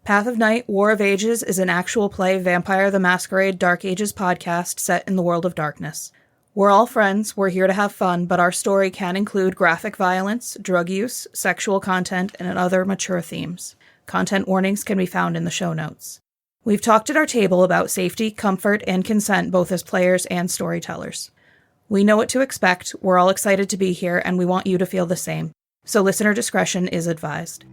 Path of Night, War of Ages is an actual play Vampire the Masquerade Dark Ages podcast set in the world of darkness. We're all friends, we're here to have fun, but our story can include graphic violence, drug use, sexual content, and other mature themes. Content warnings can be found in the show notes. We've talked at our table about safety, comfort, and consent both as players and storytellers. We know what to expect, we're all excited to be here, and we want you to feel the same. So listener discretion is advised.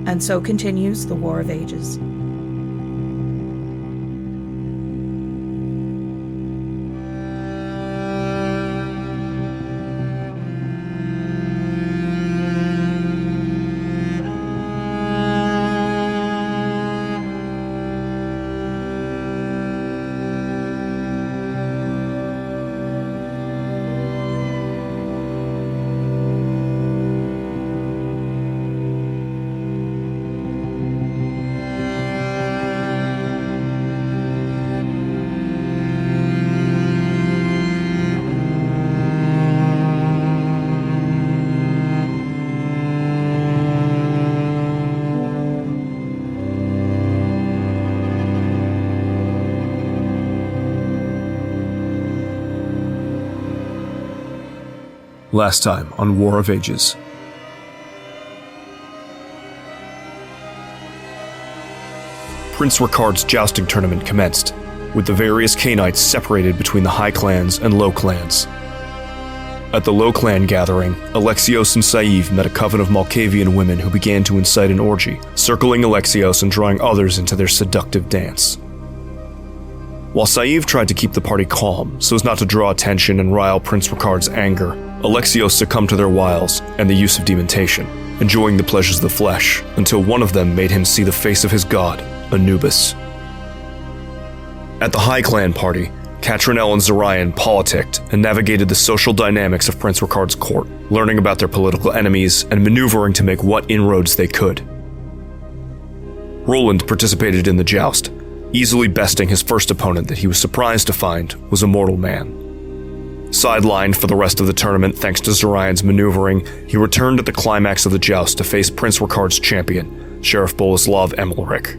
And so continues the War of Ages. Last time on War of Ages. Prince Rikard's jousting tournament commenced, with the various Canaanites separated between the high clans and low clans. At the low clan gathering, Alexios and Sadhbh met a coven of Malkavian women who began to incite an orgy, circling Alexios and drawing others into their seductive dance. While Sadhbh tried to keep the party calm so as not to draw attention and rile Prince Rikard's anger, Alexios succumbed to their wiles and the use of dementation, enjoying the pleasures of the flesh, until one of them made him see the face of his god, Anubis. At the High Clan party, Catrinel and Zorion politicked and navigated the social dynamics of Prince Rikard's court, learning about their political enemies and maneuvering to make what inroads they could. Roland participated in the joust, easily besting his first opponent that he was surprised to find was a mortal man. Sidelined for the rest of the tournament thanks to Zorion's maneuvering, he returned at the climax of the joust to face Prince Rikard's champion, Sheriff Boleslav Emilric.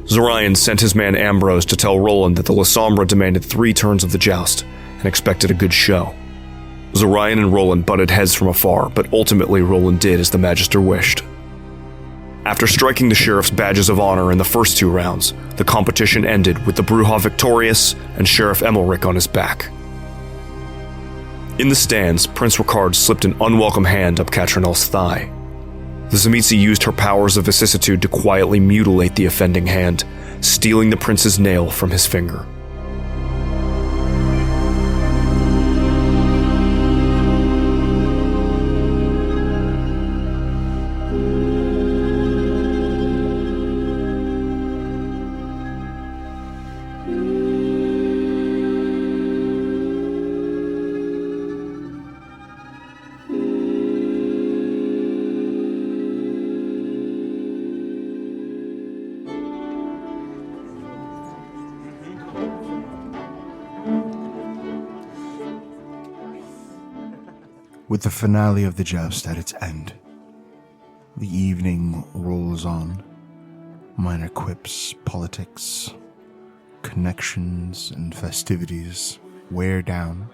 Zorion sent his man Ambrose to tell Roland that the Lasombra demanded 3 turns of the joust and expected a good show. Zorion and Roland butted heads from afar, but ultimately Roland did as the Magister wished. After striking the Sheriff's badges of honor in the first 2 rounds, the competition ended with the Brujah victorious and Sheriff Emilric on his back. In the stands, Prince Rikard slipped an unwelcome hand up Catrinel's thigh. The Tzimisce used her powers of vicissitude to quietly mutilate the offending hand, stealing the prince's nail from his finger. With the finale of the joust at its end, the evening rolls on. Minor quips, politics, connections, and festivities wear down.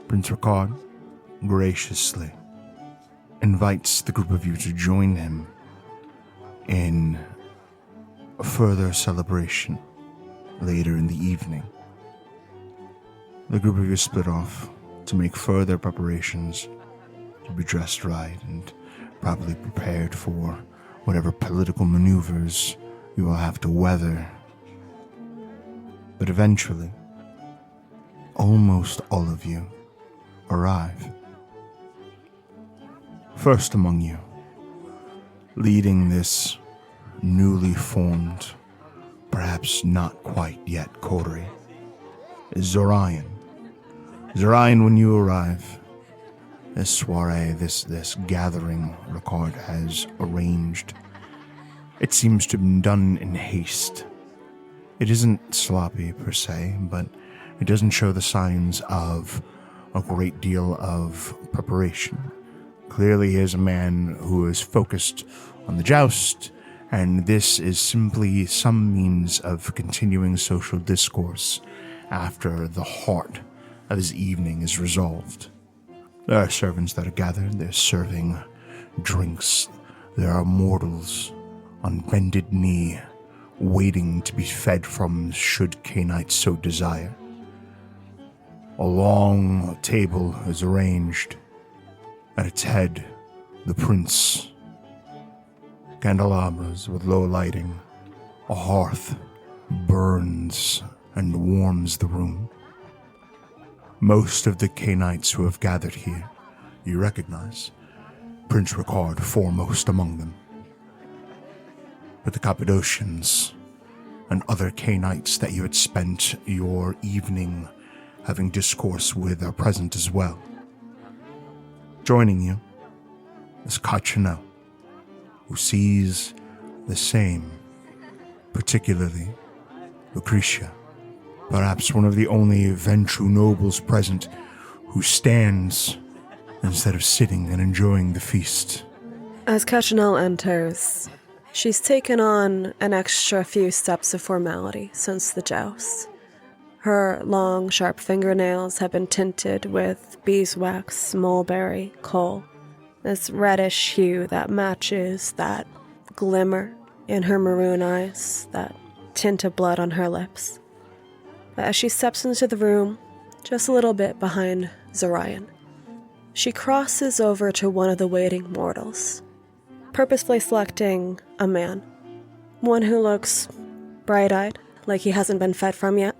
Prince Rikard graciously invites the group of you to join him in a further celebration later in the evening. The group of you split off to make further preparations, to be dressed right and properly prepared for whatever political maneuvers you will have to weather. But eventually, almost all of you arrive. First among you, leading this newly formed, perhaps not quite yet coterie, is Zorion. Zorion, when you arrive, this soiree, this gathering Rikard has arranged, it seems to have been done in haste. It isn't sloppy per se, but it doesn't show the signs of a great deal of preparation, Clearly he is a man who is focused on the joust, and this is simply some means of continuing social discourse after the heart of his evening is resolved. There are servants that are gathered, they're serving drinks. There are mortals on bended knee, waiting to be fed from should Canaanites so desire. A long table is arranged. At its head, the prince. Candelabras with low lighting. A hearth burns and warms the room. Most of the Canaanites who have gathered here, you recognize, Prince Rikard foremost among them. But the Cappadocians and other Canaanites that you had spent your evening having discourse with are present as well. Joining you is Catrinel, who sees the same, particularly Lucretia, perhaps one of the only Ventrue nobles present who stands instead of sitting and enjoying the feast. As Catrinel enters, she's taken on an extra few steps of formality since the joust. Her long, sharp fingernails have been tinted with beeswax, mulberry, coal, this reddish hue that matches that glimmer in her maroon eyes, that tint of blood on her lips. But as she steps into the room, just a little bit behind Zorion, she crosses over to one of the waiting mortals, purposefully selecting a man, one who looks bright-eyed, like he hasn't been fed from yet.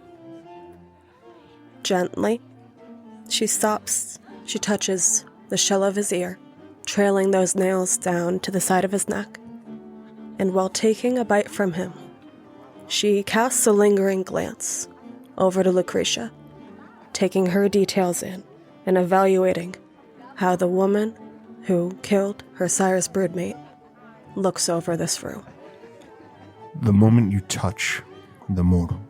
Gently, she stops, she touches the shell of his ear, trailing those nails down to the side of his neck, and while taking a bite from him, she casts a lingering glance over to Lucretia, taking her details in and evaluating how the woman who killed her sire's broodmate looks over this room. The moment you touch the mortal,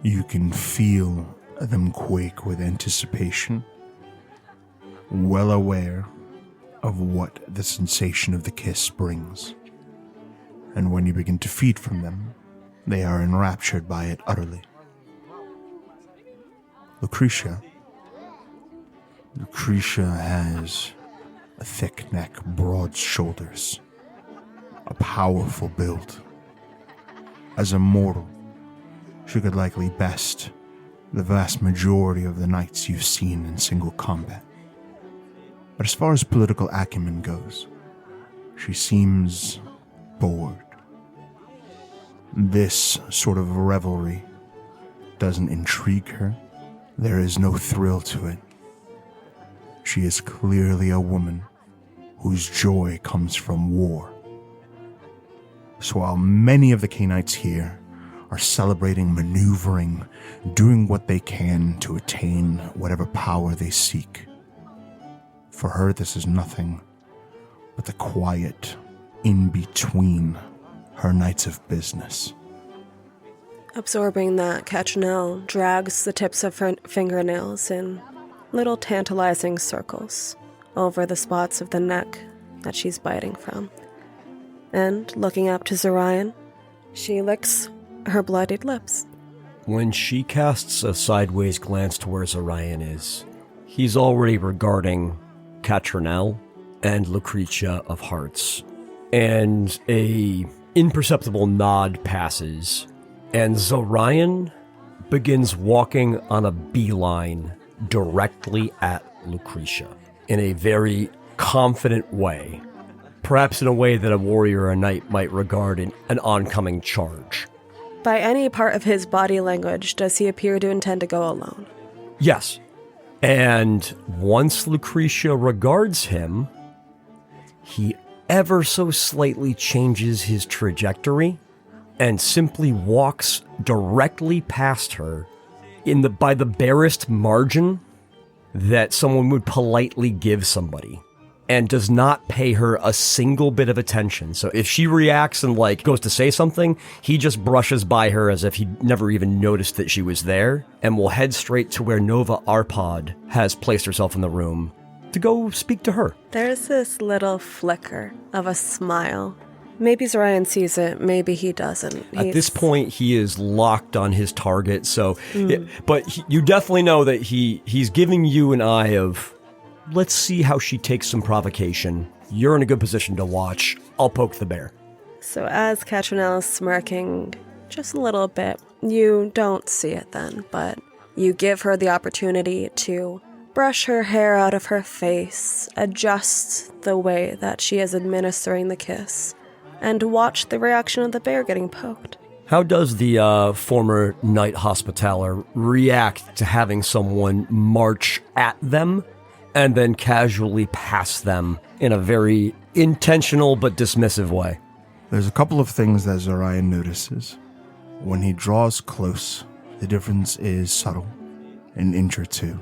you can feel them quake with anticipation, well aware of what the sensation of the kiss brings. And when you begin to feed from them, they are enraptured by it utterly. Lucretia has a thick neck, broad shoulders, a powerful build. As a mortal, she could likely best the vast majority of the knights you've seen in single combat. But as far as political acumen goes, she seems bored. This sort of revelry doesn't intrigue her. There is no thrill to it. She is clearly a woman whose joy comes from war. So while many of the Canaanites here are celebrating, maneuvering, doing what they can to attain whatever power they seek, for her this is nothing but the quiet in between her nights of business. Absorbing that, Catrinel drags the tips of her fingernails in little tantalizing circles over the spots of the neck that she's biting from. And looking up to Zorion, she licks her bloodied lips. When she casts a sideways glance to where Zorion is, he's already regarding Catrinel and Lucretia of Hearts, and a imperceptible nod passes, and Zorion begins walking on a beeline directly at Lucretia in a very confident way, perhaps in a way that a warrior or a knight might regard an oncoming charge. By any part of his body language does he appear to intend to go alone? Yes. And once Lucretia regards him, he ever so slightly changes his trajectory and simply walks directly past her by the barest margin that someone would politely give somebody, and does not pay her a single bit of attention. So if she reacts and goes to say something, he just brushes by her as if he never even noticed that she was there, and will head straight to where Nova Arpad has placed herself in the room, to go speak to her. There's this little flicker of a smile. Maybe Zorion sees it, maybe he doesn't. At this point, he is locked on his target, you definitely know that he's giving you an eye of, let's see how she takes some provocation. You're in a good position to watch. I'll poke the bear. So as Catrinel is smirking just a little bit, you don't see it then, but you give her the opportunity to brush her hair out of her face, adjust the way that she is administering the kiss, and watch the reaction of the bear getting poked. How does the former Knight Hospitaller react to having someone march at them and then casually pass them in a very intentional but dismissive way? There's a couple of things that Zorion notices. When he draws close, the difference is subtle, an inch or two,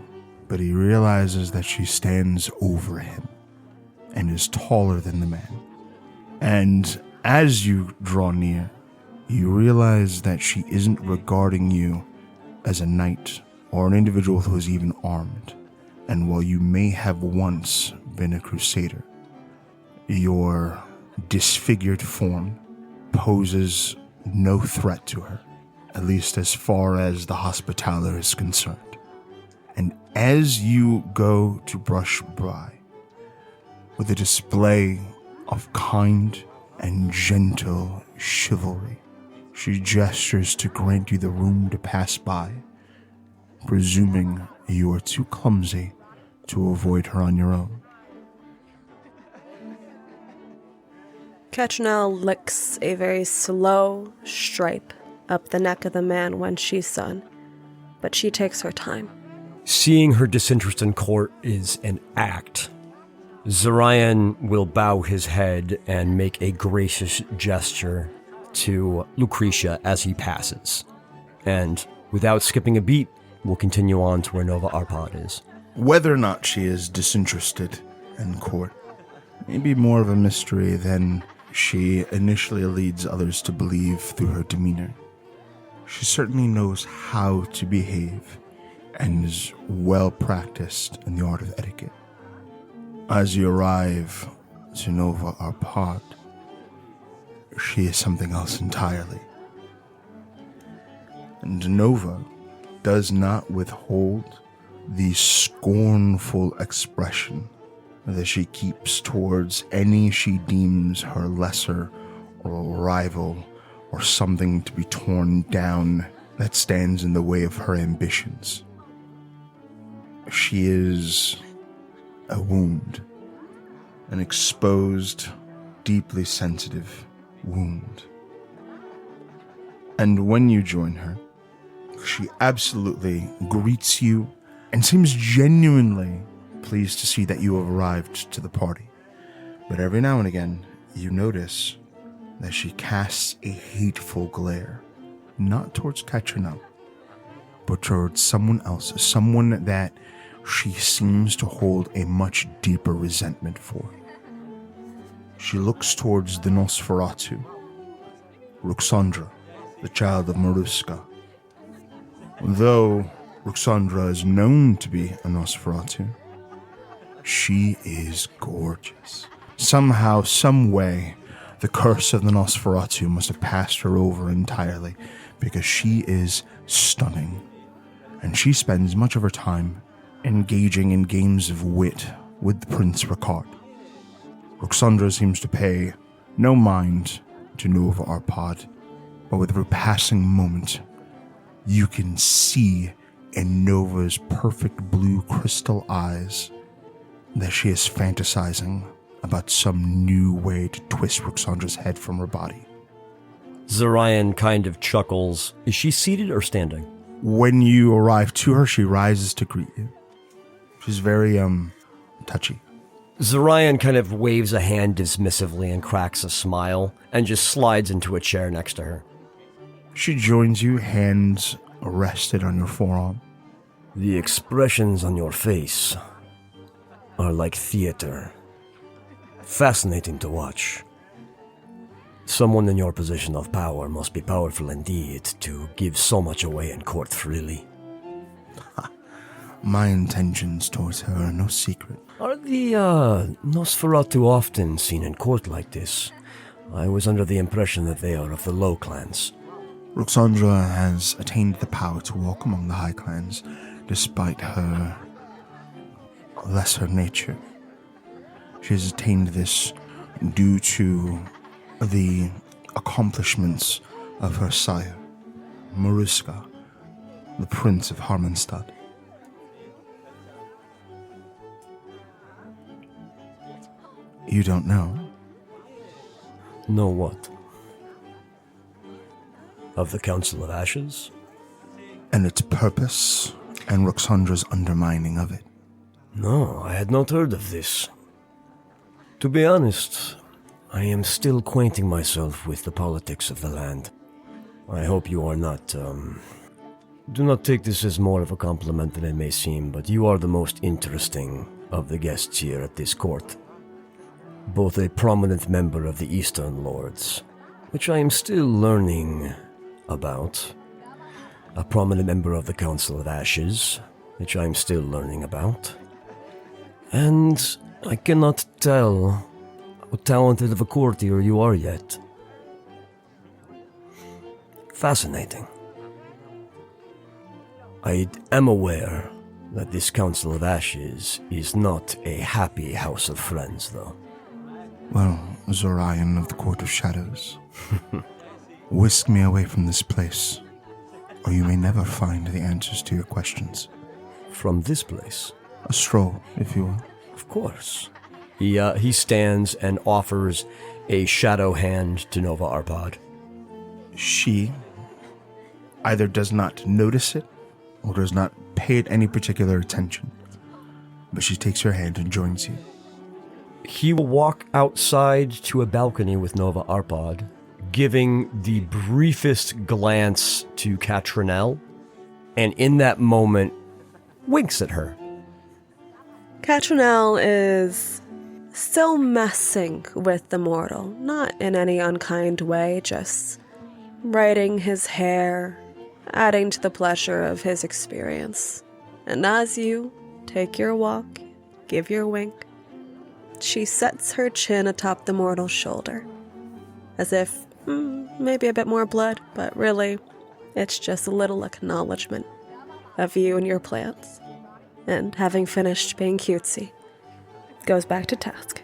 but he realizes that she stands over him and is taller than the man. And as you draw near, you realize that she isn't regarding you as a knight or an individual who is even armed. And while you may have once been a crusader, your disfigured form poses no threat to her, at least as far as the Hospitaller is concerned. And as you go to brush by, with a display of kind and gentle chivalry, she gestures to grant you the room to pass by, presuming you are too clumsy to avoid her on your own. Catrinel licks a very slow stripe up the neck of the man when she's done, but she takes her time. Seeing her disinterest in court is an act. Zorion will bow his head and make a gracious gesture to Lucretia as he passes. And without skipping a beat, we'll continue on to where Nova Arpad is. Whether or not she is disinterested in court may be more of a mystery than she initially leads others to believe through her demeanor. She certainly knows how to behave and is well practiced in the art of etiquette. As you arrive to Nova Arpad, she is something else entirely. And Nova does not withhold the scornful expression that she keeps towards any she deems her lesser or rival or something to be torn down that stands in the way of her ambitions. She is a wound, an exposed, deeply sensitive wound. And when you join her, she absolutely greets you and seems genuinely pleased to see that you have arrived to the party. But every now and again, you notice that she casts a hateful glare, not towards Catrinel, but towards someone else, someone that she seems to hold a much deeper resentment for. She looks towards the Nosferatu, Ruxandra, the child of Maruska. Though Ruxandra is known to be a Nosferatu, she is gorgeous. Somehow, some way, the curse of the Nosferatu must have passed her over entirely, because she is stunning. And she spends much of her time engaging in games of wit with Prince Rikard. Ruxandra seems to pay no mind to Nova Arpad, but with every passing moment, you can see in Nova's perfect blue crystal eyes that she is fantasizing about some new way to twist Ruxandra's head from her body. Zorion kind of chuckles. Is she seated or standing? When you arrive to her, she rises to greet you. She's very, touchy. Zorion kind of waves a hand dismissively and cracks a smile and just slides into a chair next to her. She joins you, hands rested on your forearm. The expressions on your face are like theater. Fascinating to watch. Someone in your position of power must be powerful indeed to give so much away in court freely. My intentions towards her are no secret. Are the Nosferatu often seen in court like this? I was under the impression that they are of the low clans. Roxandra has attained the power to walk among the high clans, despite her lesser nature. She has attained this due to the accomplishments of her sire, Mariska, the Prince of Harmonstad. You don't know? Know what? Of the Council of Ashes? And its purpose, and Roxandra's undermining of it. No, I had not heard of this. To be honest, I am still acquainting myself with the politics of the land. I hope you are not, do not take this as more of a compliment than it may seem, but you are the most interesting of the guests here at this court. Both a prominent member of the Eastern Lords, which I am still learning about, a prominent member of the Council of Ashes, which I am still learning about, and I cannot tell how talented of a courtier you are yet. Fascinating. I am aware that this Council of Ashes is not a happy house of friends, though. Well, Zorion of the Court of Shadows, whisk me away from this place, or you may never find the answers to your questions. From this place? A stroll, if you will. Of course. He stands and offers a shadow hand to Nova Arpad. She either does not notice it, or does not pay it any particular attention, but she takes your hand and joins you. He will walk outside to a balcony with Nova Arpad, giving the briefest glance to Catrinel, and in that moment, winks at her. Catrinel is still messing with the mortal, not in any unkind way, just braiding his hair, adding to the pleasure of his experience. And as you take your walk, give your wink, she sets her chin atop the mortal's shoulder, as if, maybe a bit more blood, but really, it's just a little acknowledgement of you and your plans. And having finished being cutesy, goes back to task.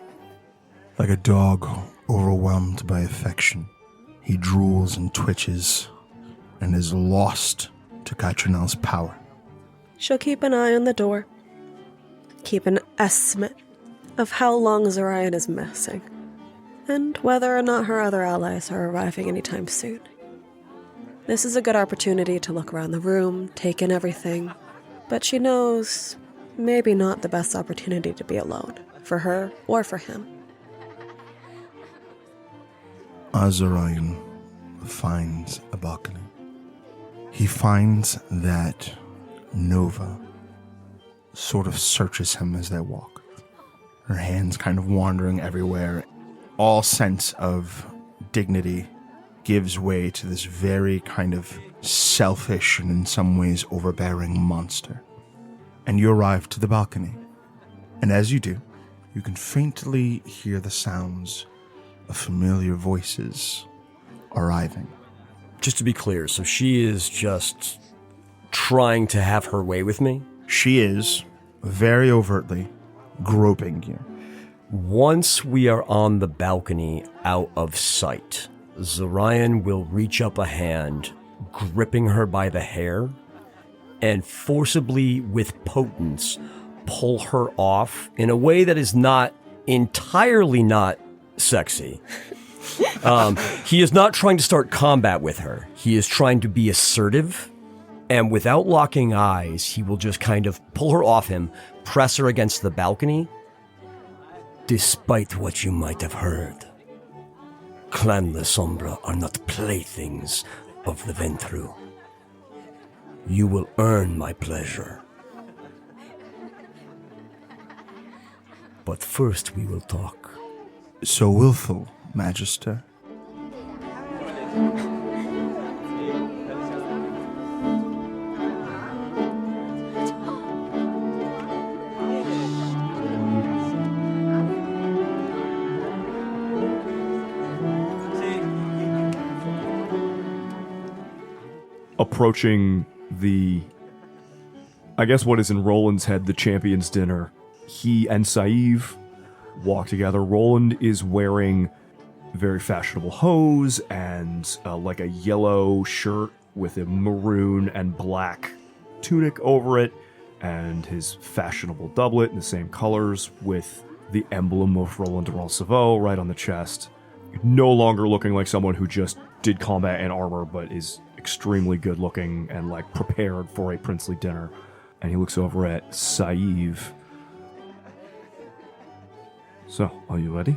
Like a dog overwhelmed by affection, he drools and twitches, and is lost to Catrinel's power. She'll keep an eye on the door, keep an estimate of how long Zorion is messing, and whether or not her other allies are arriving anytime soon. This is a good opportunity to look around the room, take in everything, but she knows maybe not the best opportunity to be alone, for her or for him. Zorion finds a balcony. He finds that Nova sort of searches him as they walk. Her hands kind of wandering everywhere. All sense of dignity gives way to this very kind of selfish and in some ways overbearing monster. And you arrive to the balcony. And as you do, you can faintly hear the sounds of familiar voices arriving. Just to be clear, so she is just trying to have her way with me? She is, very overtly, groping you. Once we are on the balcony out of sight, Zorion will reach up a hand, gripping her by the hair, and forcibly, with potence, pull her off in a way that is not entirely not sexy. He is not trying to start combat with her. He is trying to be assertive, and without locking eyes, he will just kind of pull her off him, press her against the balcony. Despite what you might have heard, Clan La Sombra are not playthings of the Ventru. You will earn my pleasure. But first we will talk. So willful, Magister. approaching I guess what is in Roland's head, the champion's dinner. He and Sadhbh walk together. Roland is wearing very fashionable hose and like a yellow shirt with a maroon and black tunic over it, and his fashionable doublet in the same colors with the emblem of Roland de Roncevaux right on the chest. No longer looking like someone who just did combat in armor, but is extremely good looking and like prepared for a princely dinner. And he looks over at Sadhbh. So, are you ready?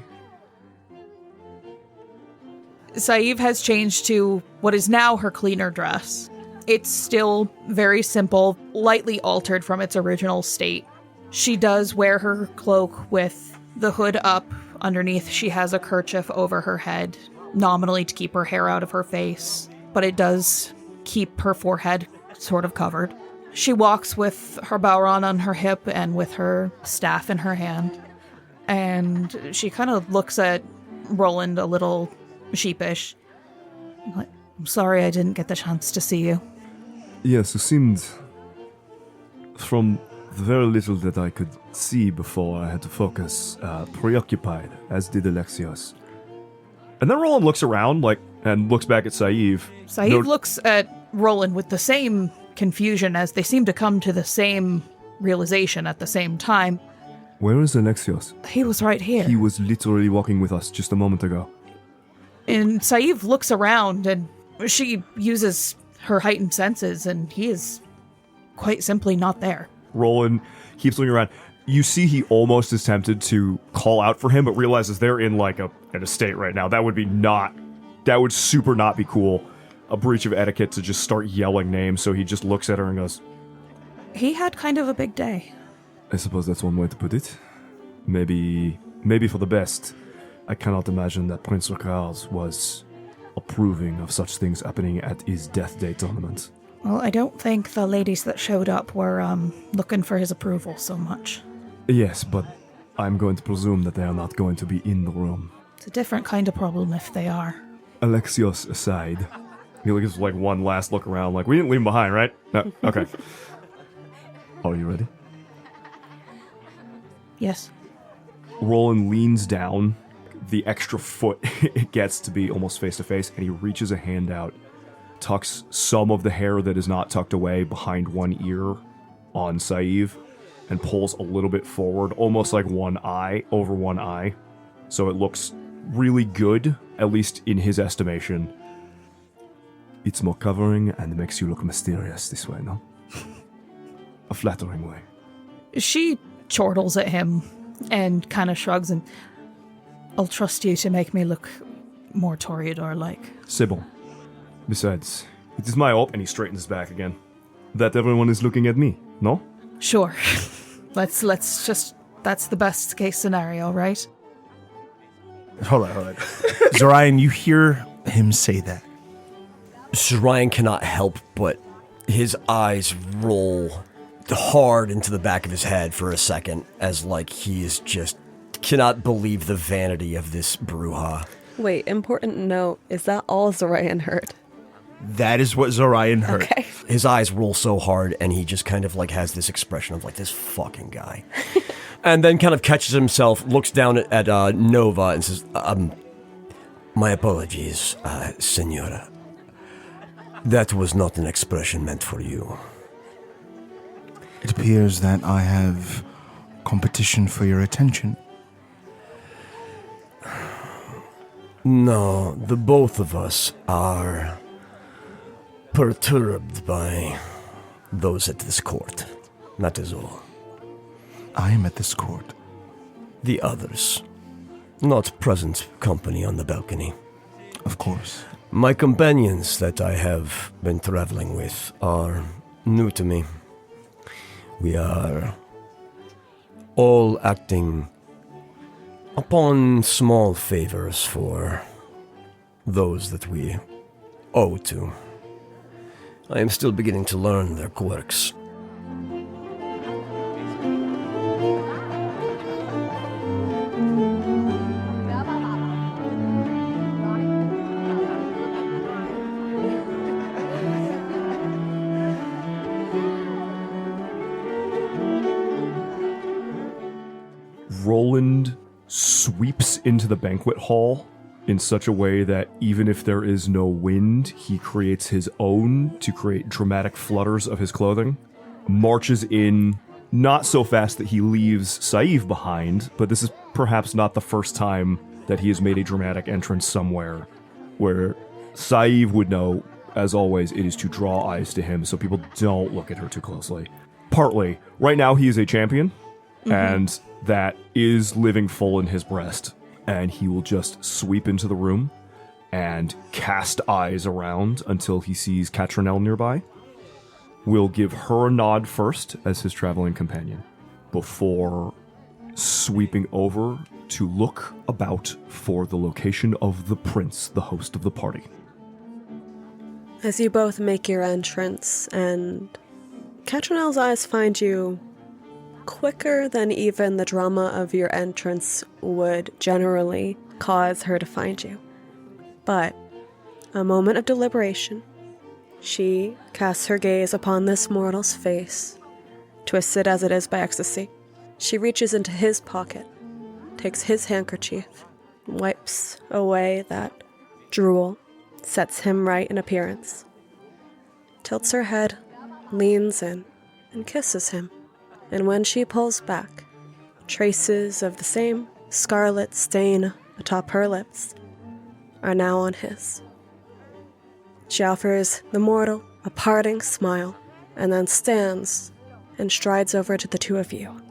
Sadhbh has changed to what is now her cleaner dress. It's still very simple, lightly altered from its original state. She does wear her cloak with the hood up. Underneath, she has a kerchief over her head, nominally to keep her hair out of her face, but it does keep her forehead sort of covered. She walks with her bowron on her hip and with her staff in her hand, and she kind of looks at Roland a little sheepish. I'm sorry I didn't get the chance to see you. Yes, you seemed, from the very little that I could see before I had to focus, preoccupied, as did Alexios. And then Roland looks around, and looks back at Sadhbh. Sadhbh looks at Roland with the same confusion, as they seem to come to the same realization at the same time. Where is Alexios? He was right here. He was literally walking with us just a moment ago. And Sadhbh looks around, and she uses her heightened senses, and he is quite simply not there. Roland keeps looking around. You see he almost is tempted to call out for him, but realizes they're in an estate right now. That would super not be cool. A breach of etiquette to just start yelling names, so he just looks at her and goes, He had kind of a big day. I suppose that's one way to put it. Maybe for the best. I cannot imagine that Prince Rikard was approving of such things happening at his death day tournament. Well, I don't think the ladies that showed up were looking for his approval so much. Yes, but I'm going to presume that they are not going to be in the room. It's a different kind of problem if they are. Alexios aside, he gives one last look around, we didn't leave him behind, right? No, okay. Are you ready? Yes. Roland leans down, the extra foot it gets to be almost face to face, and he reaches a hand out, tucks some of the hair that is not tucked away behind one ear on Sadhbh, and pulls a little bit forward, almost like one eye over one eye. So it looks really good, at least in his estimation. It's more covering and makes you look mysterious this way, no? A flattering way. She chortles at him and kind of shrugs, and I'll trust you to make me look more Toreador-like. Sybil. Besides, it is my hope, and he straightens his back again, that everyone is looking at me, no? Sure. Let's just, that's the best case scenario, right? Hold on. Zorion, you hear him say that. Zorion cannot help but his eyes roll hard into the back of his head for a second, as he is just cannot believe the vanity of this bruja. Wait, important note, is that all Zorion heard? That is what Zorion heard. Okay. His eyes roll so hard, and he just kind of has this expression of this fucking guy. And then kind of catches himself, looks down at Nova and says, my apologies, senora. That was not an expression meant for you. It appears that I have competition for your attention. No, the both of us are perturbed by those at this court. That is all. I am at this court. The others. Not present company on the balcony. Of course. My companions that I have been traveling with are new to me. We are all acting upon small favors for those that we owe to. I am still beginning to learn their quirks. sweeps into the banquet hall in such a way that even if there is no wind, he creates his own to create dramatic flutters of his clothing, marches in not so fast that he leaves Sadhbh behind, but this is perhaps not the first time that he has made a dramatic entrance somewhere where Sadhbh would know, as always, it is to draw eyes to him so people don't look at her too closely. Partly, right now he is a champion, and that is living full in his breast, and he will just sweep into the room and cast eyes around until he sees Catrinel nearby. Will give her a nod first as his traveling companion before sweeping over to look about for the location of the prince, the host of the party. As you both make your entrance, and Catrinel's eyes find you quicker than even the drama of your entrance would generally cause her to find you. But a moment of deliberation, she casts her gaze upon this mortal's face, twisted as it is by ecstasy. She reaches into his pocket, takes his handkerchief, wipes away that drool, sets him right in appearance, tilts her head, leans in, and kisses him. And when she pulls back, traces of the same scarlet stain atop her lips are now on his. She offers the mortal a parting smile, and then stands and strides over to the two of you.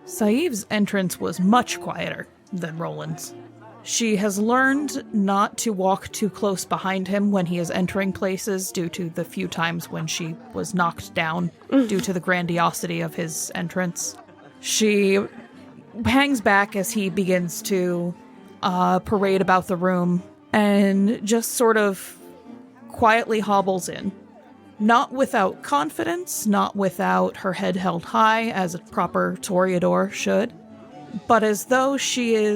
Sadhbh's entrance was much quieter than Roland's. She has learned not to walk too close behind him when he is entering places due to the few times when she was knocked down due to the grandiosity of his entrance. She hangs back as he begins to parade about the room and just sort of quietly hobbles in. Not without confidence, not without her head held high as a proper toreador should, but as though she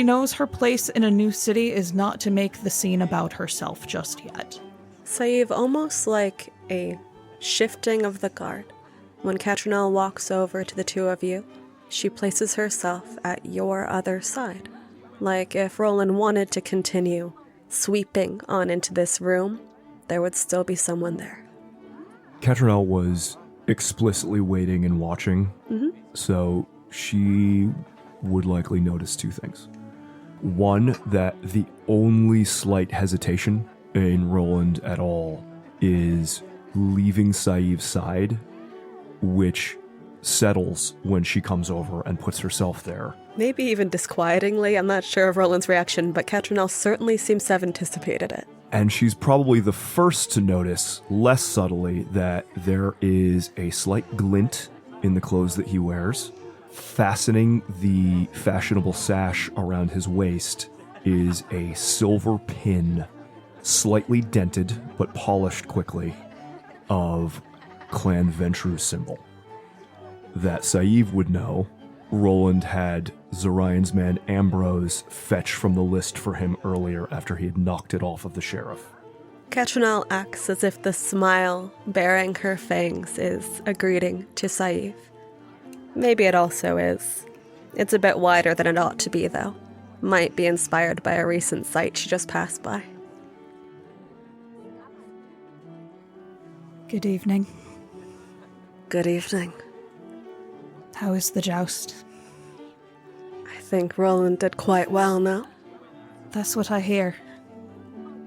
knows her place in a new city is not to make the scene about herself just yet. Sadhbh, almost like a shifting of the guard. When Catrinel walks over to the two of you, she places herself at your other side. Like if Roland wanted to continue sweeping on into this room, there would still be someone there. Catrinel was explicitly waiting and watching, so she would likely notice two things. One, that the only slight hesitation in Roland at all is leaving Sadhbh's side, which settles when she comes over and puts herself there. Maybe even disquietingly, I'm not sure of Roland's reaction, but Catrinel certainly seems to have anticipated it. And she's probably the first to notice, less subtly, that there is a slight glint in the clothes that he wears. Fastening the fashionable sash around his waist is a silver pin, slightly dented but polished quickly, of Clan Ventru's symbol. That Sadhbh would know Roland had Zorion's man Ambrose fetch from the list for him earlier after he had knocked it off of the sheriff. Catrinel acts as if the smile bearing her fangs is a greeting to Sadhbh. Maybe it also is. It's a bit wider than it ought to be, though. Might be inspired by a recent sight she just passed by. Good evening. Good evening. How is the joust? I think Roland did quite well now. That's what I hear.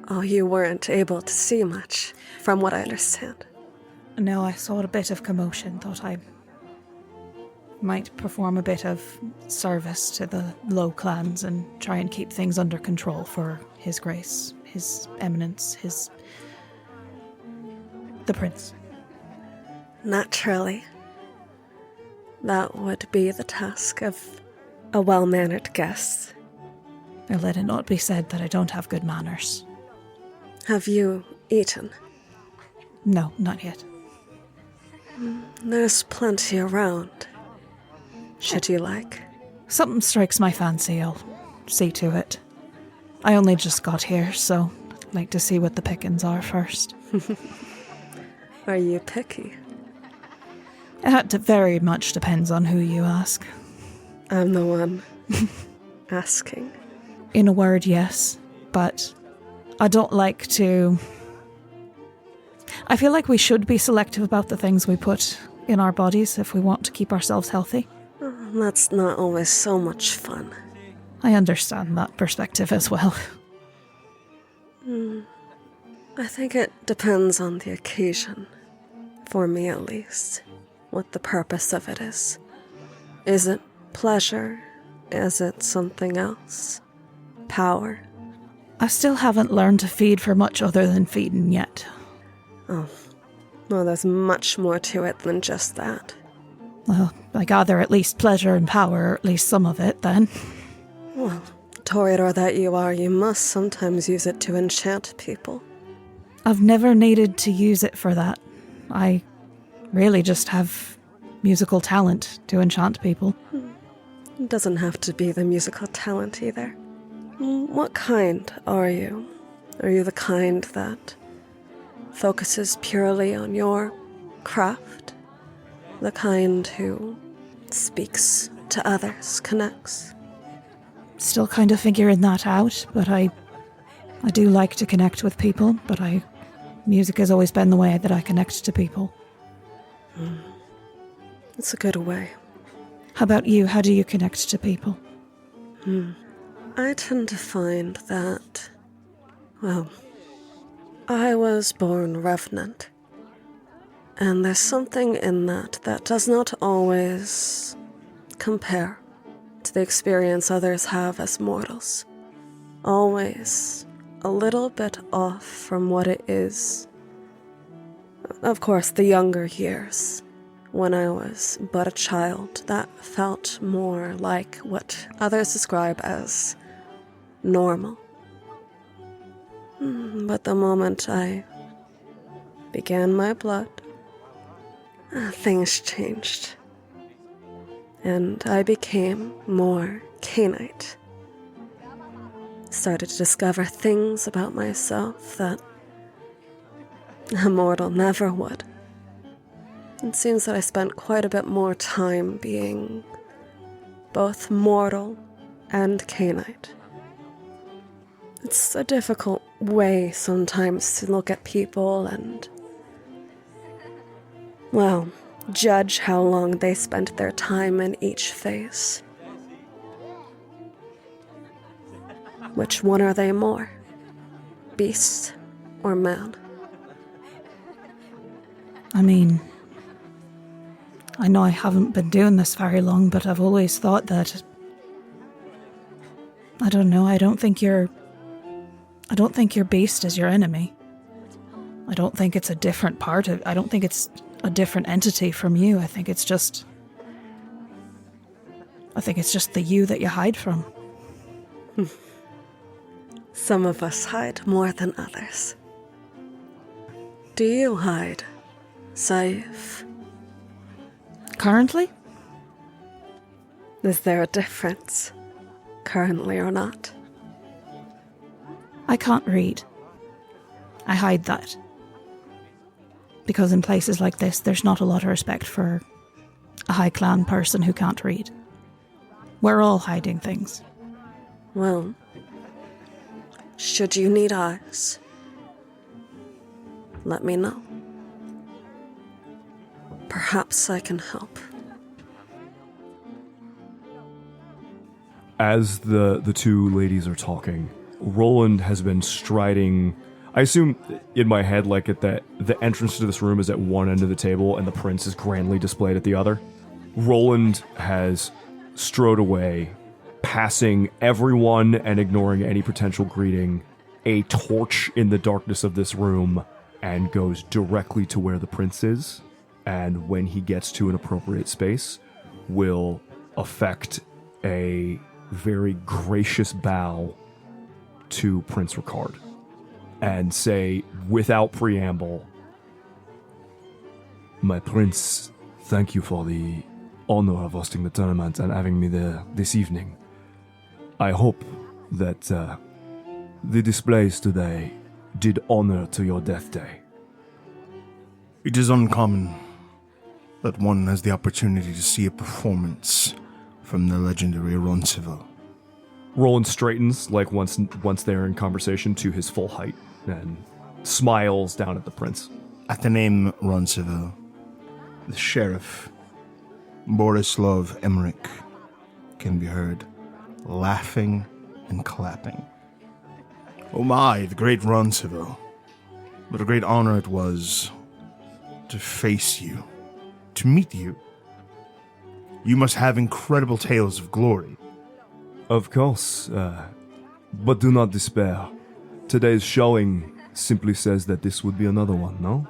Oh, you weren't able to see much, from what I understand. No, I saw a bit of commotion. Thought I might perform a bit of service to the low clans and try and keep things under control for His Grace, His Eminence, the Prince. Naturally. That would be the task of a well-mannered guest. Or let it not be said that I don't have good manners. Have you eaten? No, not yet. There's plenty around. Should you like? Something strikes my fancy, I'll see to it. I only just got here, so I'd like to see what the pickings are first. Are you picky? It very much depends on who you ask. I'm the one asking. In a word, yes. But I don't like to... I feel like we should be selective about the things we put in our bodies if we want to keep ourselves healthy. That's not always so much fun. I understand that perspective as well. I think it depends on the occasion. For me, at least. What the purpose of it is. Is it pleasure? Is it something else? Power? I still haven't learned to feed for much other than feeding yet. Oh. Well, there's much more to it than just that. Well, I gather at least pleasure and power, or at least some of it, then. Well, Toreador that you are, you must sometimes use it to enchant people. I've never needed to use it for that. I really just have musical talent to enchant people. It doesn't have to be the musical talent either. What kind are you? Are you the kind that focuses purely on your craft? The kind who speaks to others, connects? Still kind of figuring that out, but I do like to connect with people, but music has always been the way that I connect to people. It's a good way. How about you? How do you connect to people? I tend to find that, well, I was born revenant. And there's something in that does not always compare to the experience others have as mortals. Always a little bit off from what it is. Of course, the younger years, when I was but a child, that felt more like what others describe as normal. But the moment I began my blood, things changed. And I became more canite. Started to discover things about myself that a mortal never would. It seems that I spent quite a bit more time being both mortal and canite. It's a difficult way sometimes to look at people and, well, judge how long they spent their time in each phase. Which one are they more? Beast or man? I mean, I know I haven't been doing this very long, but I've always thought that... I don't know, I don't think your beast is your enemy. I don't think it's a different part of... I don't think it's a different entity from you. I think it's just the you that you hide from. Some of us hide more than others. Do you hide, Saif? Currently? Is there a difference, currently or not? I can't read. I hide that. Because in places like this, there's not a lot of respect for a high clan person who can't read. We're all hiding things. Well, should you need eyes, let me know. Perhaps I can help. As the two ladies are talking, Roland has been striding. I assume in my head, like at the entrance to this room is at one end of the table and the prince is grandly displayed at the other. Roland has strode away, passing everyone and ignoring any potential greeting, a torch in the darkness of this room, and goes directly to where the prince is. And when he gets to an appropriate space, will effect a very gracious bow to Prince Rikard and say, without preamble, "My prince, thank you for the honor of hosting the tournament and having me there this evening. I hope that the displays today did honor to your death day." It is uncommon that one has the opportunity to see a performance from the legendary Roncevaux. Roland straightens, like once they're in conversation, to his full height and smiles down at the prince. At the name Roncevaux, the sheriff, Borislav Emmerich, can be heard laughing and clapping. Oh my, the great Roncevaux. What a great honor it was to face you, to meet you. You must have incredible tales of glory. Of course, but do not despair. Today's showing simply says that this would be another one, no?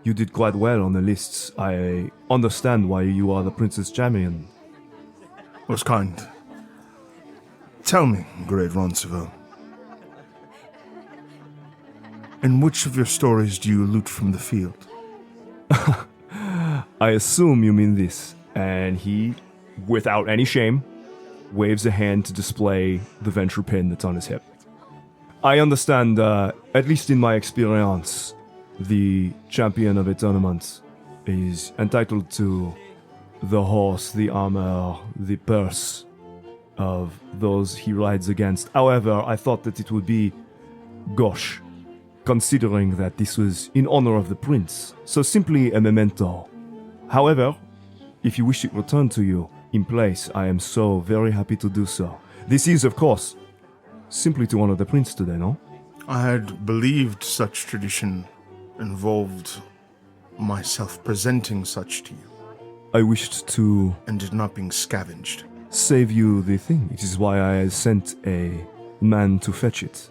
You did quite well on the lists. I understand why you are the Prince's champion. Most kind. Tell me, great Roncevaux, in which of your stories do you loot from the field? I assume you mean this. And he, without any shame, waves a hand to display the venture pin that's on his hip. I understand, at least in my experience, the champion of a tournament is entitled to the horse, the armor, the purse of those he rides against. However, I thought that it would be gauche, considering that this was in honor of the prince, so simply a memento. However, if you wish it returned to you in place, I am so very happy to do so. This is, of course, simply to honor the prince today, no? I had believed such tradition involved myself presenting such to you, I wished to and it not being scavenged. save you the thing. It is why I sent a man to fetch it.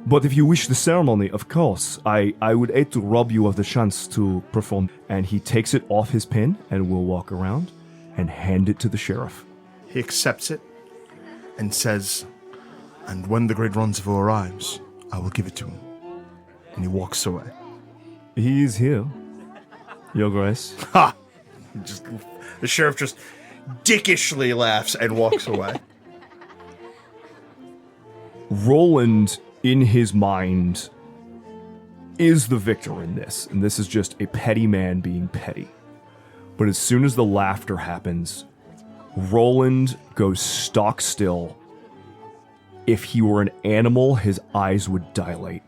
But if you wish the ceremony, of course, I would hate to rob you of the chance to perform. And he takes it off his pin and will walk around and hand it to the sheriff. He accepts it and says, and when the great Roncevaux arrives, I will give it to him. And he walks away. He is here, Your Grace. Ha! The sheriff just dickishly laughs and walks away. Roland, in his mind, is the victor in this, and this is just a petty man being petty. But as soon as the laughter happens, Roland goes stock still. If he were an animal, his eyes would dilate.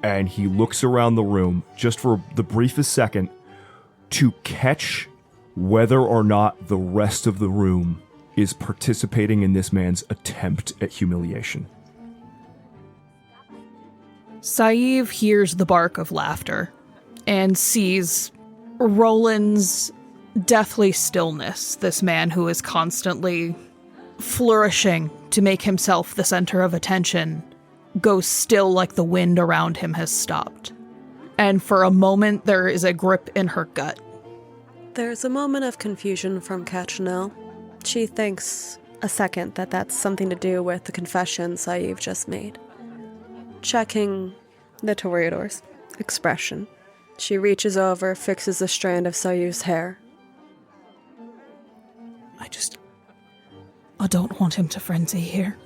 And he looks around the room, just for the briefest second, to catch whether or not the rest of the room is participating in this man's attempt at humiliation. Sadhbh hears the bark of laughter and sees Roland's deathly stillness, this man who is constantly flourishing to make himself the center of attention, goes still like the wind around him has stopped. And for a moment, there is a grip in her gut. There's a moment of confusion from Catrinel. She thinks a second that that's something to do with the confession Sadhbh just made. Checking the Toreador's expression, she reaches over, fixes a strand of Sadhbh's hair. I don't want him to frenzy here.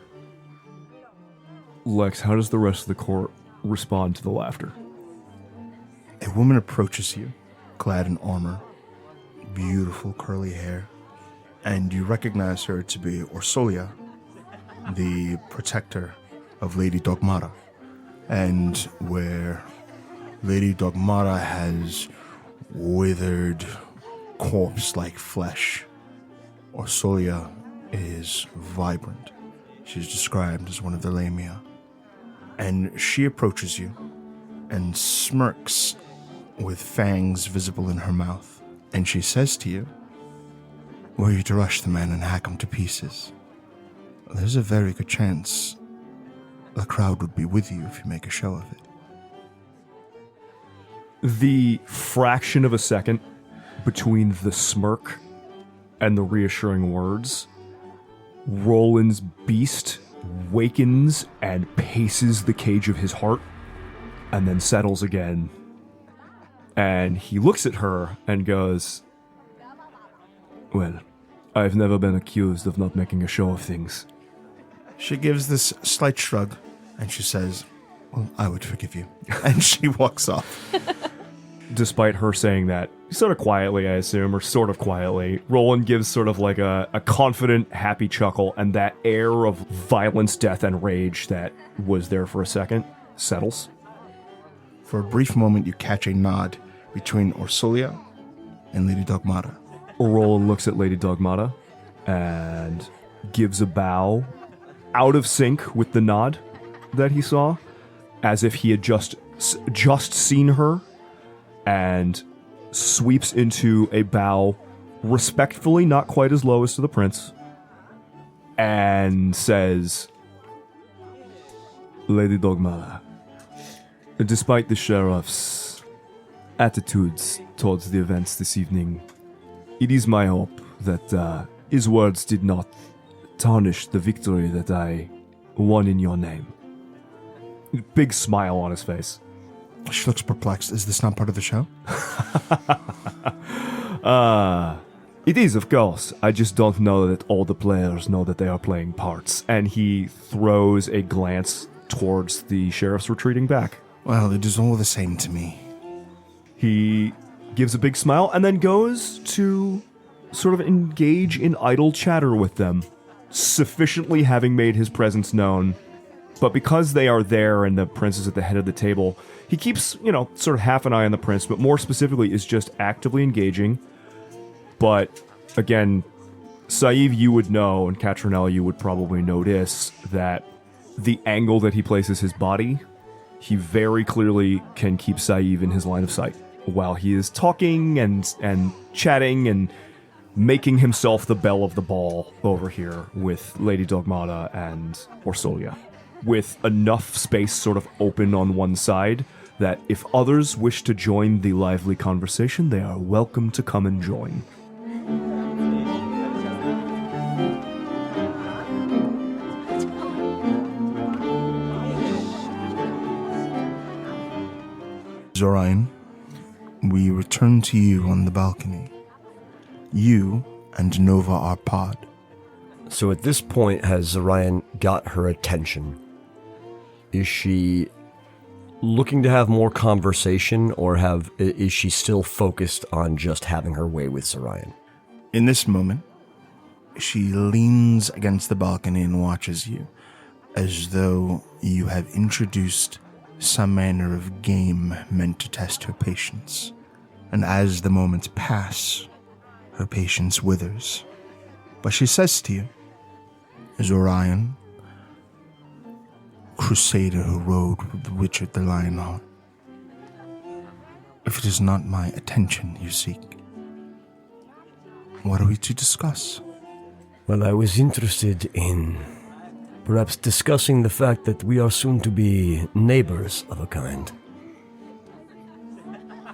Lex, how does the rest of the court respond to the laughter? A woman approaches you, clad in armor, beautiful curly hair, and you recognize her to be Orsolia, the protector of Lady Dogmara. And where Lady Dogmara has withered, corpse-like flesh, Orsolia is vibrant. She's described as one of the Lamia. And she approaches you and smirks with fangs visible in her mouth. And she says to you, were you to rush the man and hack him to pieces, there's a very good chance the crowd would be with you if you make a show of it. The fraction of a second between the smirk and the reassuring words, Roland's beast wakens and paces the cage of his heart and then settles again. And he looks at her and goes, well, I've never been accused of not making a show of things. She gives this slight shrug and she says, well, I would forgive you. And she walks off. despite her saying that, sort of quietly, I assume, or sort of quietly, Roland gives sort of like a confident, happy chuckle, and that air of violence, death, and rage that was there for a second settles. For a brief moment, you catch a nod between Orsolia and Lady Dogmata. Roland looks at Lady Dogmata and gives a bow out of sync with the nod that he saw, as if he had just seen her, and sweeps into a bow respectfully, not quite as low as to the prince, and says, Lady Dogmata, despite the sheriff's attitudes towards the events this evening, it is my hope that his words did not tarnish the victory that I won in your name. Big smile on his face. She looks perplexed. Is this not part of the show? It is, of course. I just don't know that all the players know that they are playing parts. And he throws a glance towards the sheriffs retreating back. Well, it is all the same to me. He gives a big smile and then goes to sort of engage in idle chatter with them, sufficiently having made his presence known. But because they are there and the prince is at the head of the table, he keeps, sort of half an eye on the prince, but more specifically is just actively engaging. But again, Saïv, you would know, and Catrinel, you would probably notice that the angle that he places his body, he very clearly can keep Saïv in his line of sight while he is talking and chatting and making himself the belle of the ball over here with Lady Dogmata and Orsolia, with enough space sort of open on one side that if others wish to join the lively conversation, they are welcome to come and join. Zorion, we return to you on the balcony. You and Nova are pod. So at this point, has Zorion got her attention? Is she looking to have more conversation, or is she still focused on just having her way with Zorion? In this moment, she leans against the balcony and watches you, as though you have introduced some manner of game meant to test her patience. And as the moments pass, her patience withers. But she says to you, Zorion, crusader who rode with Richard the Lionheart, if it is not my attention you seek, what are we to discuss? Well, I was interested in perhaps discussing the fact that we are soon to be neighbors of a kind.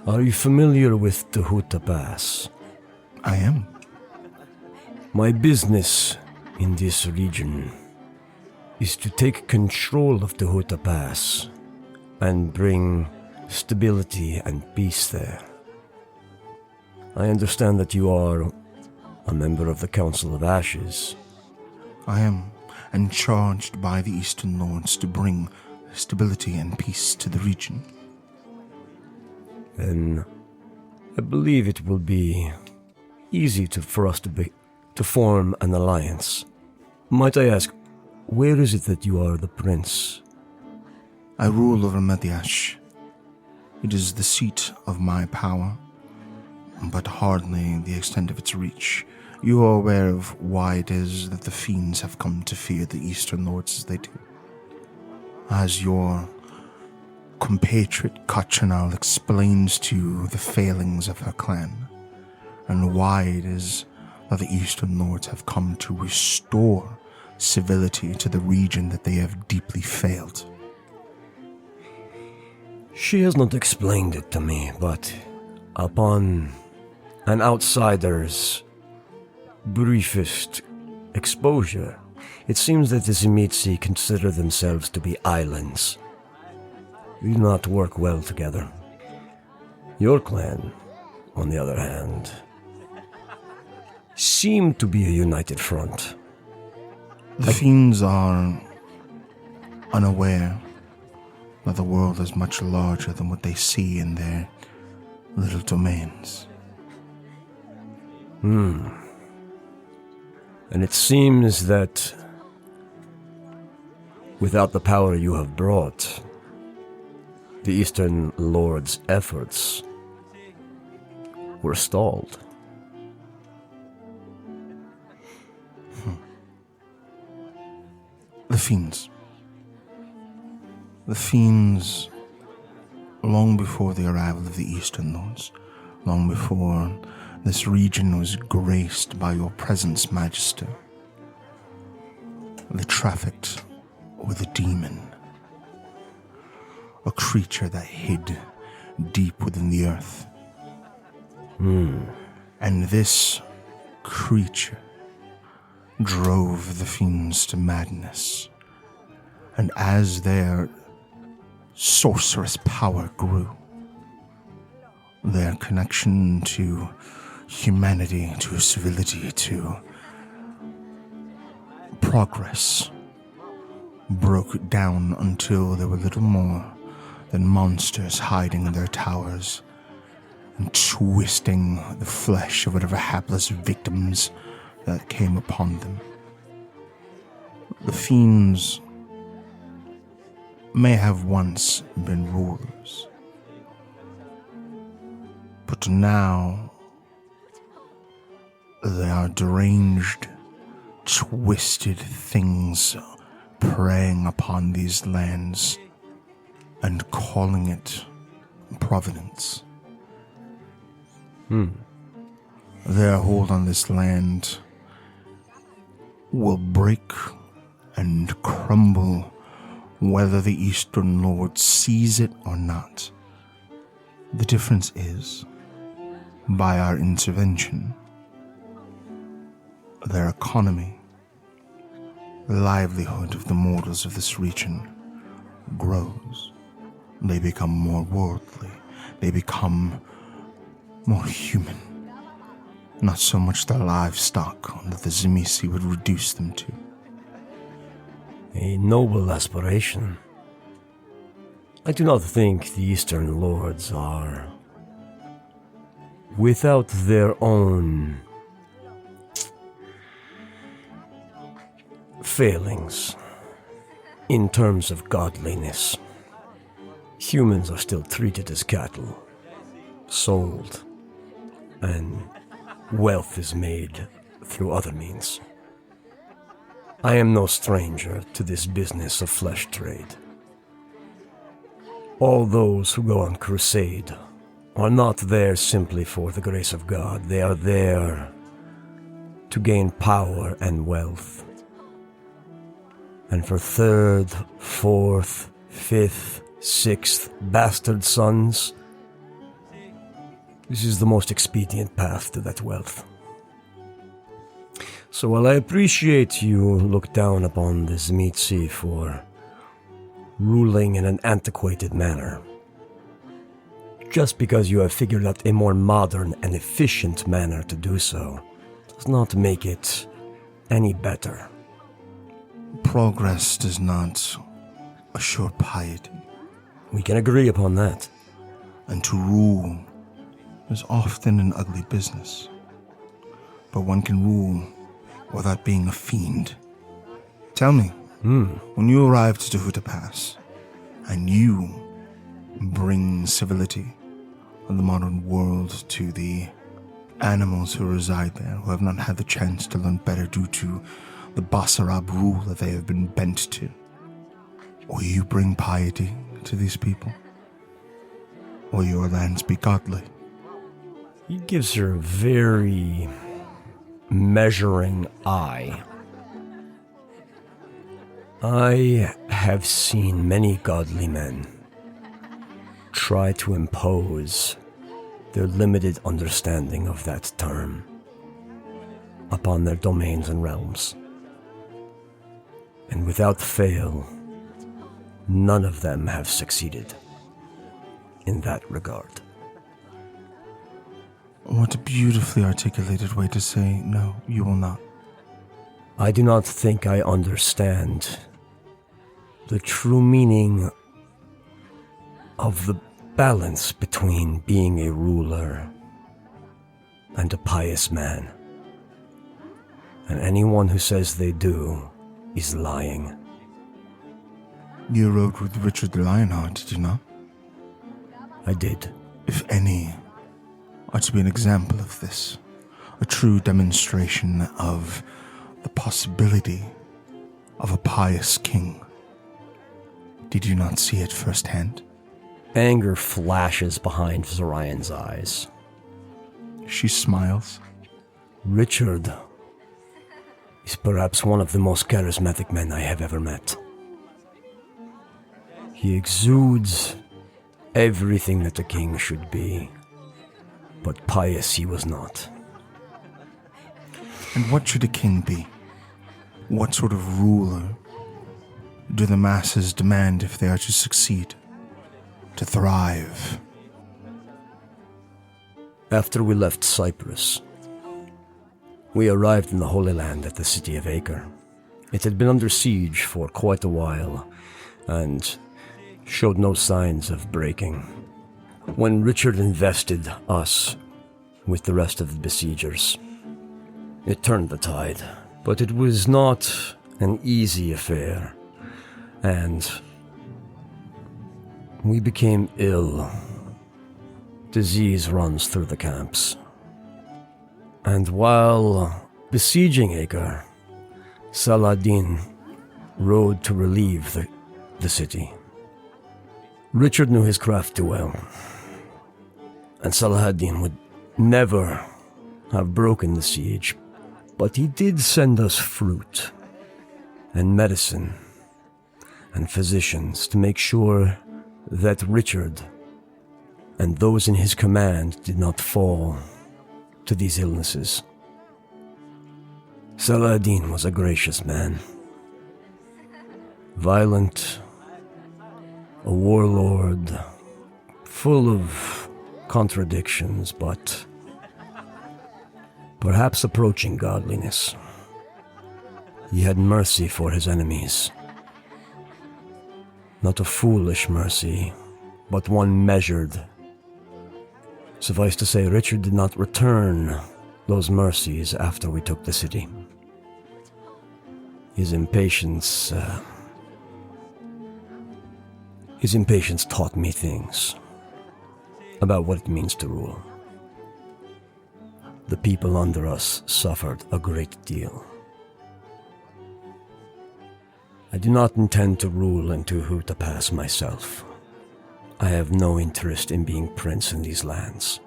Are you familiar with the Huta Pass? I am. My business in this region is to take control of the Huta Pass and bring stability and peace there. I understand that you are a member of the Council of Ashes. I am, and charged by the Eastern Lords to bring stability and peace to the region. Then I believe it will be easy for us to form an alliance. Might I ask, where is it that you are the prince? I rule over Mediash. It is the seat of my power, but hardly the extent of its reach. You are aware of why it is that the fiends have come to fear the Eastern Lords as they do. As your compatriot Catrinel explains to you the failings of her clan, and why it is that the Eastern Lords have come to restore civility to the region that they have deeply failed. She has not explained it to me, but upon an outsider's briefest exposure, it seems that the Zimitsi consider themselves to be islands. We do not work well together. Your clan, on the other hand, seem to be a united front. The fiends are unaware that the world is much larger than what they see in their little domains. And it seems that without the power you have brought, the Eastern Lord's efforts were stalled. The fiends. The fiends, long before the arrival of the Eastern Lords, long before this region was graced by your presence, Majesty, they trafficked with a demon, a creature that hid deep within the earth. And this creature drove the fiends to madness. And as their sorcerous power grew, their connection to humanity, to civility, to progress broke down until there were little more than monsters hiding in their towers and twisting the flesh of whatever hapless victims that came upon them. The fiends may have once been rulers, but now they are deranged, twisted things preying upon these lands and calling it providence. Their hold on this land will break and crumble whether the Eastern Lord sees it or not. The difference is, by our intervention, their economy, the livelihood of the mortals of this region grows. They become more worldly. They become more human. Not so much the livestock that the Tzimisce would reduce them to. A noble aspiration. I do not think the Eastern Lords are without their own failings in terms of godliness. Humans are still treated as cattle, sold, and wealth is made through other means. I am no stranger to this business of flesh trade. All those who go on crusade are not there simply for the grace of God. They are there to gain power and wealth. And for third, fourth, fifth, sixth bastard sons, this is the most expedient path to that wealth. So while I appreciate you look down upon the Tzimisce for ruling in an antiquated manner, just because you have figured out a more modern and efficient manner to do so, does not make it any better. Progress does not assure piety. We can agree upon that. And to rule is often an ugly business. But one can rule without being a fiend. Tell me, when you arrive to Tehuta Pass, and you bring civility of the modern world to the animals who reside there, who have not had the chance to learn better due to the Basarab rule that they have been bent to, will you bring piety to these people? Will your lands be godly? He gives her a very measuring eye. I have seen many godly men try to impose their limited understanding of that term upon their domains and realms. And without fail, none of them have succeeded in that regard. What a beautifully articulated way to say, no, you will not. I do not think I understand the true meaning of the balance between being a ruler and a pious man. And anyone who says they do is lying. You rode with Richard the Lionheart, did you not? I did. If any are to be an example of this, a true demonstration of the possibility of a pious king, did you not see it firsthand? Anger flashes behind Zorion's eyes. She smiles. Richard is perhaps one of the most charismatic men I have ever met. He exudes everything that a king should be, but pious he was not. And what should a king be? What sort of ruler do the masses demand if they are to succeed, to thrive? After we left Cyprus, we arrived in the Holy Land at the city of Acre. It had been under siege for quite a while, and showed no signs of breaking. When Richard invested us with the rest of the besiegers, it turned the tide. But it was not an easy affair, and we became ill. Disease runs through the camps. And while besieging Acre, Saladin rode to relieve the city. Richard knew his craft too well, and Saladin would never have broken the siege, but he did send us fruit and medicine and physicians to make sure that Richard and those in his command did not fall to these illnesses. Saladin was a gracious man, violent, a warlord, full of contradictions, but perhaps approaching godliness. He had mercy for his enemies. Not a foolish mercy, but one measured. Suffice to say, Richard did not return those mercies after we took the city. His impatience taught me things about what it means to rule. The people under us suffered a great deal. I do not intend to rule into who to pass myself. I have no interest in being prince in these lands.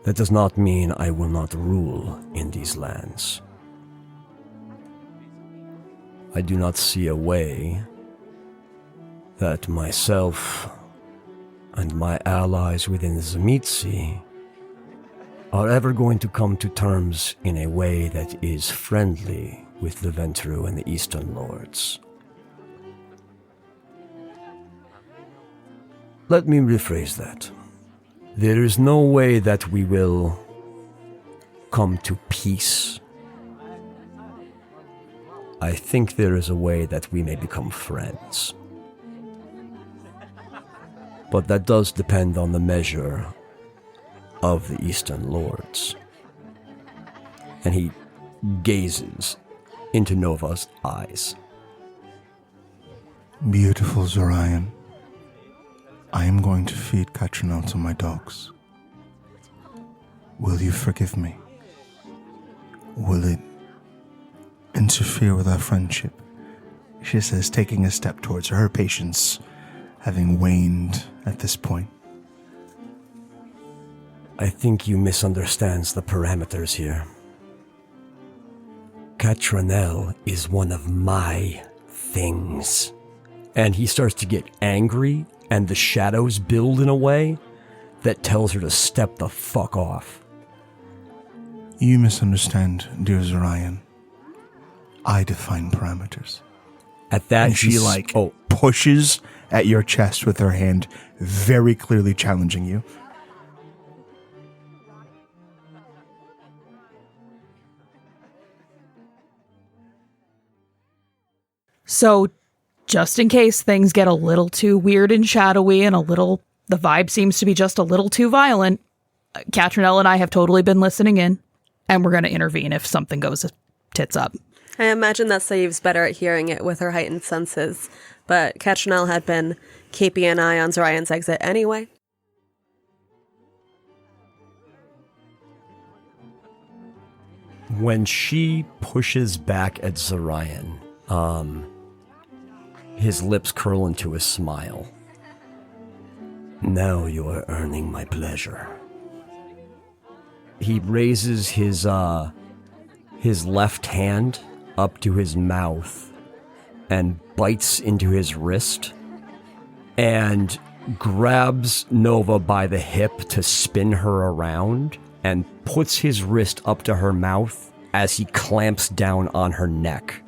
That does not mean I will not rule in these lands. I do not see a way that myself and my allies within Tzimisce are ever going to come to terms in a way that is friendly with the Ventru and the Eastern Lords. Let me rephrase that. There is no way that we will come to peace. I think there is a way that we may become friends. But that does depend on the measure of the Eastern Lords. And he gazes into Nova's eyes. Beautiful Zorion. I am going to feed Catrinel to my dogs. Will you forgive me? Will it interfere with our friendship? She says, taking a step towards her patience having waned at this point. I think you misunderstand the parameters here. Catrinel is one of my things. And he starts to get angry, and the shadows build in a way that tells her to step the fuck off. You misunderstand, dear Zorion. I define parameters. At that, and she pushes at your chest with her hand, very clearly challenging you. So, just in case things get a little too weird and shadowy and the vibe seems to be just a little too violent, Catrinel and I have totally been listening in, and we're going to intervene if something goes tits up. I imagine that Saiv's better at hearing it with her heightened senses, but Catrinel had been keeping an eye on Zorion's exit anyway. When she pushes back at Zorion, his lips curl into a smile. Now you are earning my pleasure. He raises his left hand up to his mouth and bites into his wrist and grabs Nova by the hip to spin her around and puts his wrist up to her mouth as he clamps down on her neck.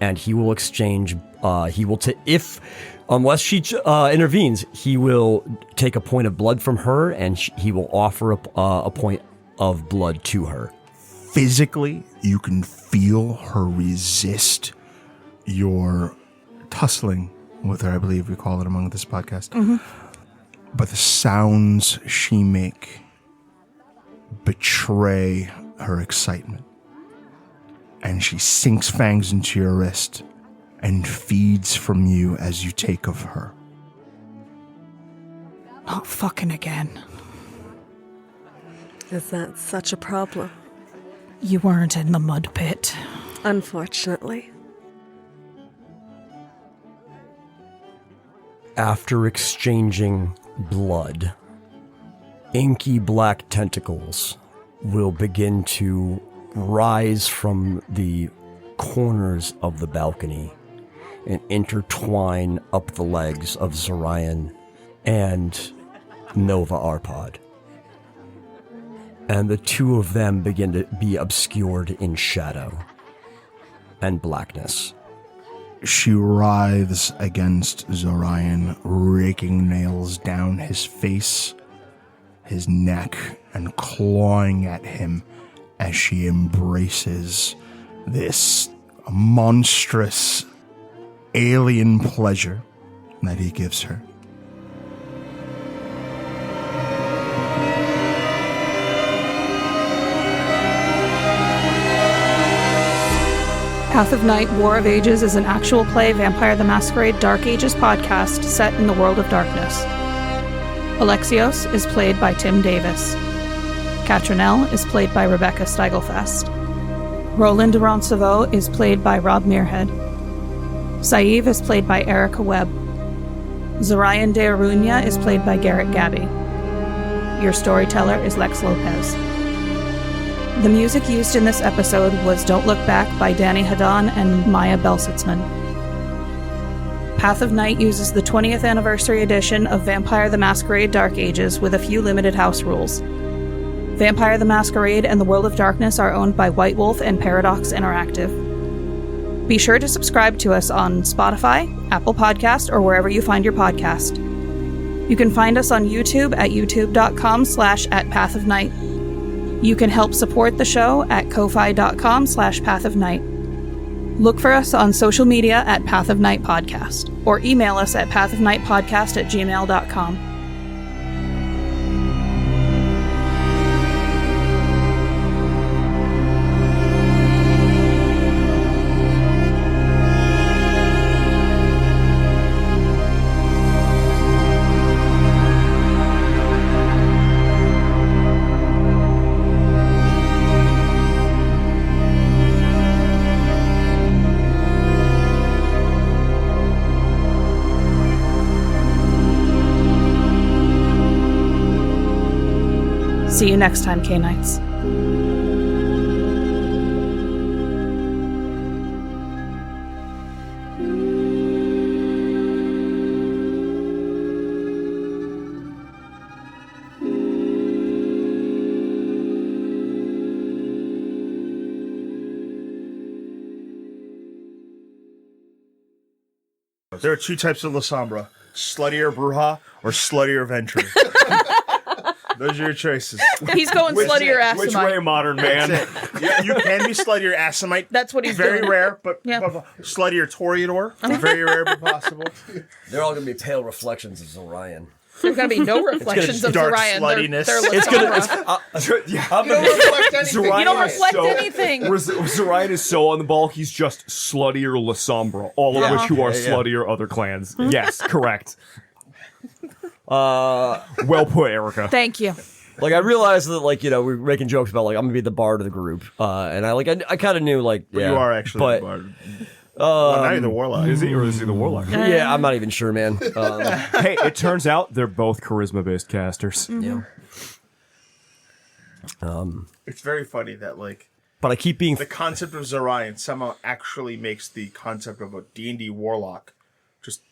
And he will exchange, unless she intervenes, he will take a point of blood from her and he will offer a point of blood to her. Physically, you can feel her resist your tussling with her, I believe we call it among this podcast. Mm-hmm. But the sounds she make betray her excitement. And she sinks fangs into your wrist and feeds from you as you take of her. Not fucking again. Is that such a problem? You weren't in the mud pit. Unfortunately. After exchanging blood, inky black tentacles will begin to rise from the corners of the balcony and intertwine up the legs of Zorion and Nova Arpad. And the two of them begin to be obscured in shadow and blackness. She writhes against Zorion, raking nails down his face, his neck, and clawing at him as she embraces this monstrous alien pleasure that he gives her. Path of Night, War of Ages is an actual play Vampire the Masquerade Dark Ages podcast set in the world of darkness. Alexios is played by Tim Davis. Catrinel is played by Rebecca Steigelfest. Roland Roncevaux is played by Rob Muirhead. Sadhbh is played by Erika Webb. Zorion de Iruña is played by Garrett Gabbey. Your storyteller is Lex Lopez. The music used in this episode was Don't Look Back by DaniHaDani and Maya Belsitzman. Path of Night uses the 20th anniversary edition of Vampire the Masquerade Dark Ages with a few limited house rules. Vampire the Masquerade and the World of Darkness are owned by White Wolf and Paradox Interactive. Be sure to subscribe to us on Spotify, Apple Podcast, or wherever you find your podcast. You can find us on YouTube at youtube.com/@pathofnight. You can help support the show at ko-fi.com/pathofnight. Look for us on social media at Path of Night Podcast, or email us at pathofnightpodcast@gmail.com. See you next time, K-Knights. There are two types of La Sombra: sluttier Bruja or sluttier Ventry. Those are your choices. He's going slutty or Which way, Assamite. modern man? You can be slutty or Assamite. That's what he's very doing. rare, but Yeah. slutty or Toreador. Very rare, but possible. They're all going to be pale reflections of Zorion. There's going to be no reflections of dark Zorion. sluttiness. They're It's going Lasombra. to... You don't reflect anything. You don't reflect anything. Zorion is so on the ball, he's just slutty or Lasombra, all of which who are slutty or other clans. Yes, correct. Well put, Erika. Thank you. Like, I realized that, like, you know, we were making jokes about, like, I'm going to be the bard of the group. And I kind of knew, like, yeah. You are actually but, the bard. Well, now you're the warlock. Is he or is he the warlock? Yeah, I'm not even sure, man. Hey, it turns out they're both charisma-based casters. Yeah. It's very funny that, like, But I keep being... the concept of Zorion somehow actually makes the concept of a D&D warlock just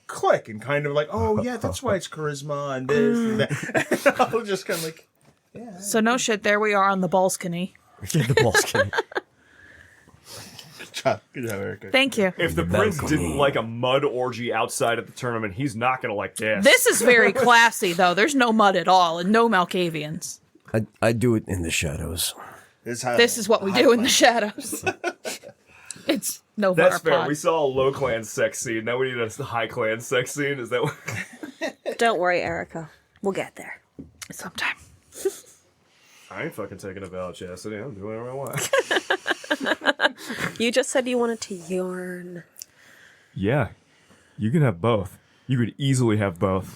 click and kind of like, oh, yeah, that's why it's charisma and this and that. I'll just kind of like, So no shit, there we are on the balcony. the ball skin. good job, Erika. Thank you. If the prince didn't like a mud orgy outside of the tournament, he's not going to like this. This is very classy, though. There's no mud at all and no Malkavians. I do it in the shadows. This is what we do in the shadows. It's no That's fair. Varapod. We saw a low clan sex scene. Now we need a high clan sex scene. Is that what? Don't worry, Erika. We'll get there. Sometime. I ain't fucking taking a vow of chastity. I'm doing whatever I want. You just said you wanted to yarn. Yeah. You can have both. You could easily have both.